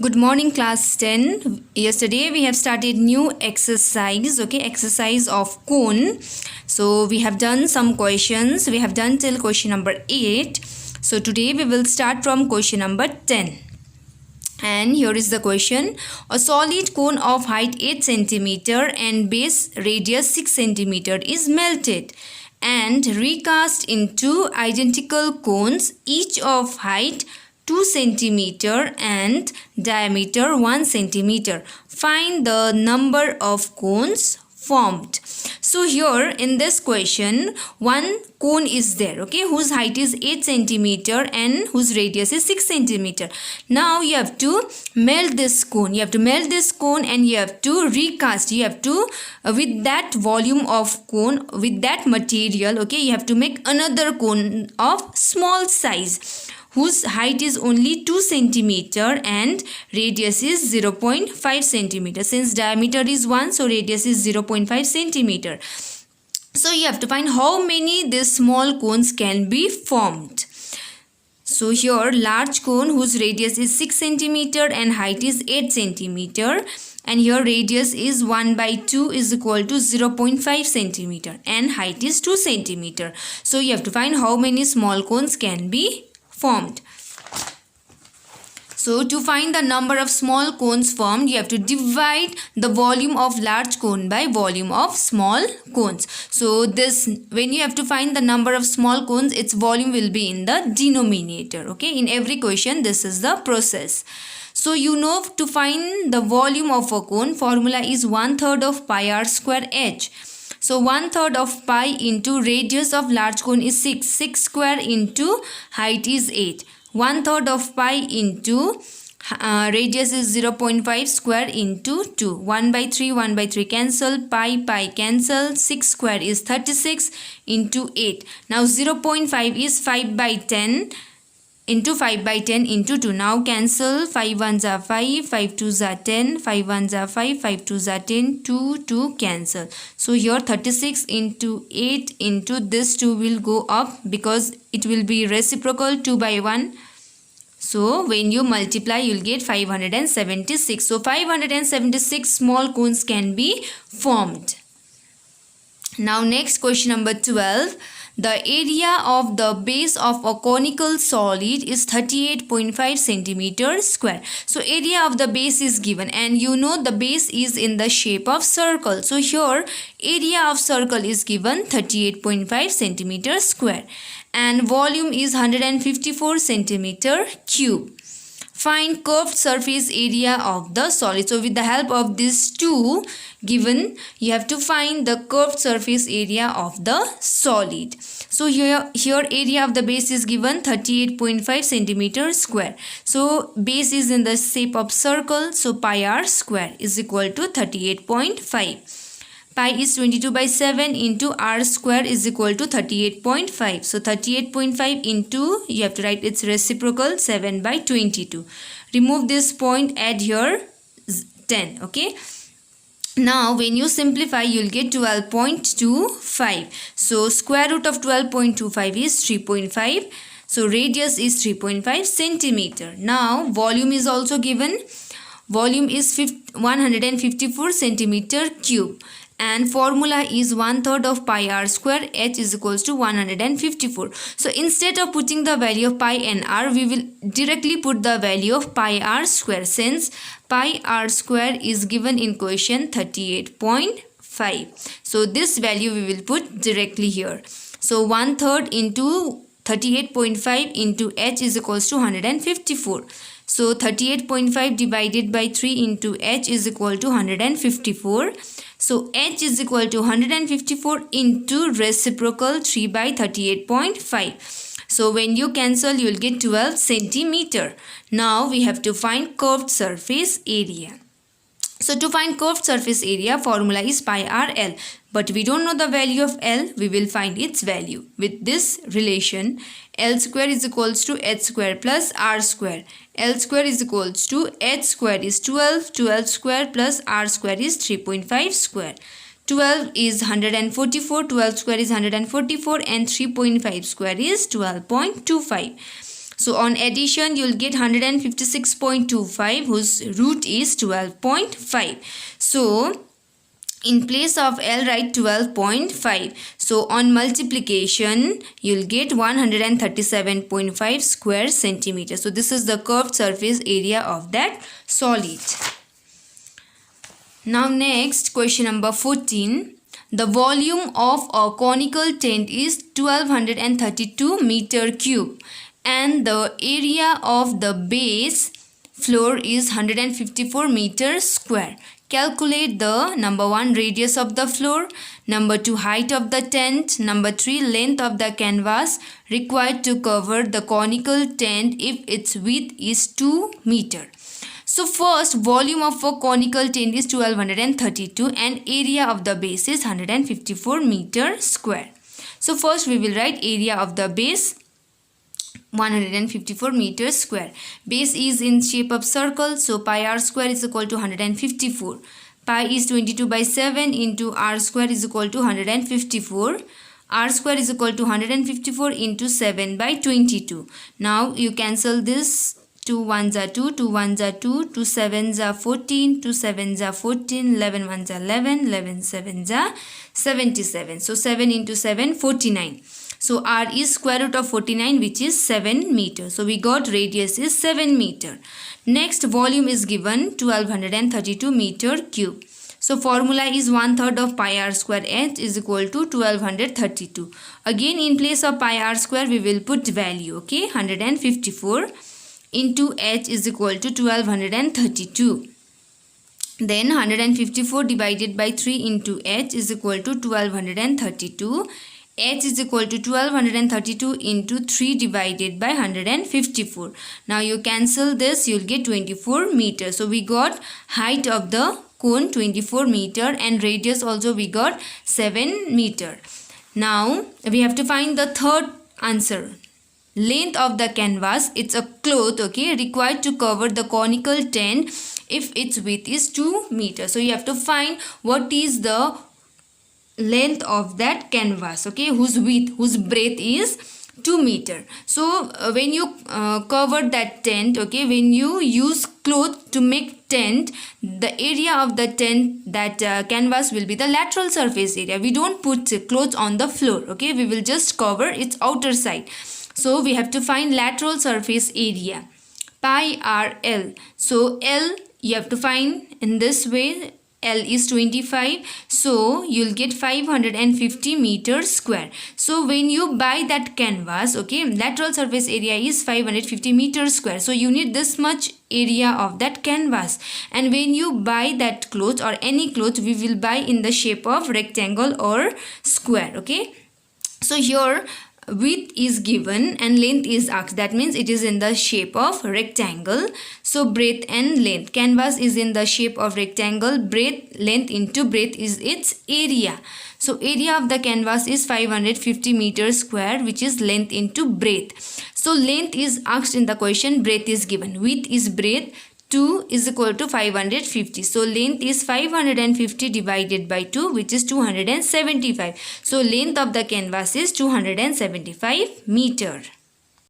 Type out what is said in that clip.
Good morning, class 10. Yesterday we have started new exercise, exercise of cone. So we have done some questions. We have done till question number 8. So today we will start from question number 10. And here is the question. A solid cone of height 8 cm and base radius 6 cm is melted and recast into identical cones, each of height 2 cm and diameter 1 cm. Find the number of cones formed. So here in this question, one cone is there, whose height is 8 cm and whose radius is 6 cm. Now you have to melt this cone. You have to melt this cone and you have to recast. You have to, with that volume of cone, with that material, you have to make another cone of small size, whose height is only 2 cm and radius is 0.5 cm. Since diameter is 1, so radius is 0.5 cm. So you have to find how many these small cones can be formed. So here large cone whose radius is 6 cm and height is 8 cm. And here radius is 1 by 2 is equal to 0.5 cm and height is 2 cm. So you have to find how many small cones can be formed. So to find the number of small cones formed, you have to divide the volume of large cone by volume of small cones. So this, when you have to find the number of small cones, its volume will be in the denominator. In every question this is the process. So you know, to find the volume of a cone, formula is 1/3 of pi r square h. So 1/3 of pi into radius of large cone is 6. 6 square into height is 8. 1/3 of pi into radius is 0.5 square into 2. 1 by 3, 1 by 3 cancel. Pi cancel. 6 square is 36 into 8. Now 0.5 is 5 by 10 into 5 by 10 into 2. Now cancel. 5 1s are 5, 5 2s are 10, 5 1s are 5, 5 2s are 10, 2 cancel. So here 36 into 8 into this 2 will go up because it will be reciprocal 2 by 1. So when you multiply, you will get 576. So 576 small cones can be formed. Now next question number 12. The area of the base of a conical solid is 38.5 centimeters square. So area of the base is given and you know the base is in the shape of circle. So here area of circle is given 38.5 centimeters square and volume is 154 centimeter cube. Find curved surface area of the solid. So with the help of these two given, you have to find the curved surface area of the solid. So here area of the base is given 38.5 centimeters square. So base is in the shape of circle. So pi r square is equal to 38.5. Pi is 22 by 7 into r square is equal to 38.5. So 38.5 into, you have to write its reciprocal, 7 by 22. Remove this point, add here 10. Now when you simplify, you will get 12.25. So square root of 12.25 is 3.5. So radius is 3.5 centimeter. Now volume is also given. Volume is 154 centimeter cube. And formula is 1/3 of pi r square, h is equals to 154. So instead of putting the value of pi and r, we will directly put the value of pi r square, since pi r square is given in question 38.5. So this value we will put directly here. So 1/3 into 38.5 into h is equals to 154. So 38.5 divided by 3 into h is equal to 154. So h is equal to 154 into reciprocal 3 by 38.5. So when you cancel, you will get 12 centimeter. Now we have to find curved surface area. So to find curved surface area, formula is pi r l. But we don't know the value of L, we will find its value. With this relation, L square is equals to h square plus r square. L square is equals to h square is 12, 12 square plus r square is 3.5 square. 12 is 144, 12 square is 144 and 3.5 square is 12.25. So on addition, you'll get 156.25 whose root is 12.5. So in place of L, write 12.5. So on multiplication, you'll get 137.5 square centimeter. So this is the curved surface area of that solid. Now next, question number 14. The volume of a conical tent is 1232 meter cube and the area of the base floor is 154 meters square. Calculate the number 1 radius of the floor, number 2 height of the tent, number 3 length of the canvas required to cover the conical tent if its width is 2 meter. So first, volume of a conical tent is 1232 and area of the base is 154 meter square. So first we will write area of the base 154 meters square. Base is in shape of circle, so pi r square is equal to 154. Pi is 22 by 7 into r square is equal to 154. R square is equal to 154 into 7 by 22. Now you cancel this. 2 1s are 2, 2 1s are 2, 2 7s are 14, 2 7s are 14, 11 1s are 11, 11 7s are 77. So 7 into 7, 49. So R is square root of 49 which is 7 meter. So we got radius is 7 meter. Next, volume is given 1232 meter cube. So formula is 1/3 of pi r square h is equal to 1232. Again in place of pi r square we will put value, okay, 154 into h is equal to 1232. Then 154 divided by 3 into h is equal to 1232. H is equal to 1232 into 3 divided by 154. Now you cancel this, you'll get 24 meters. So we got height of the cone 24 meter and radius also we got 7 meter. Now we have to find the third answer. Length of the canvas, it's a cloth, okay, required to cover the conical tent if its width is 2 meters. So you have to find what is the length of that canvas, okay, whose width, whose breadth is 2 meter. So when you cover that tent, okay, when you use cloth to make tent, the area of the tent, that canvas will be the lateral surface area. We don't put clothes on the floor, okay, we will just cover its outer side. So we have to find lateral surface area, pi r l. So L you have to find in this way. L is 25, so you'll get 550 meters square. So when you buy that canvas, okay, lateral surface area is 550 meters square. So you need this much area of that canvas. And when you buy that cloth or any cloth, we will buy in the shape of rectangle or square, okay. So here width is given and length is asked. That means it is in the shape of rectangle. So breadth and length. Canvas is in the shape of rectangle. Breadth, length into breadth is its area. So area of the canvas is 550 meters square, which is length into breadth. So length is asked in the question. Breadth is given. Width is breadth. 2 is equal to 550. So length is 550 divided by 2, which is 275. So length of the canvas is 275 meter.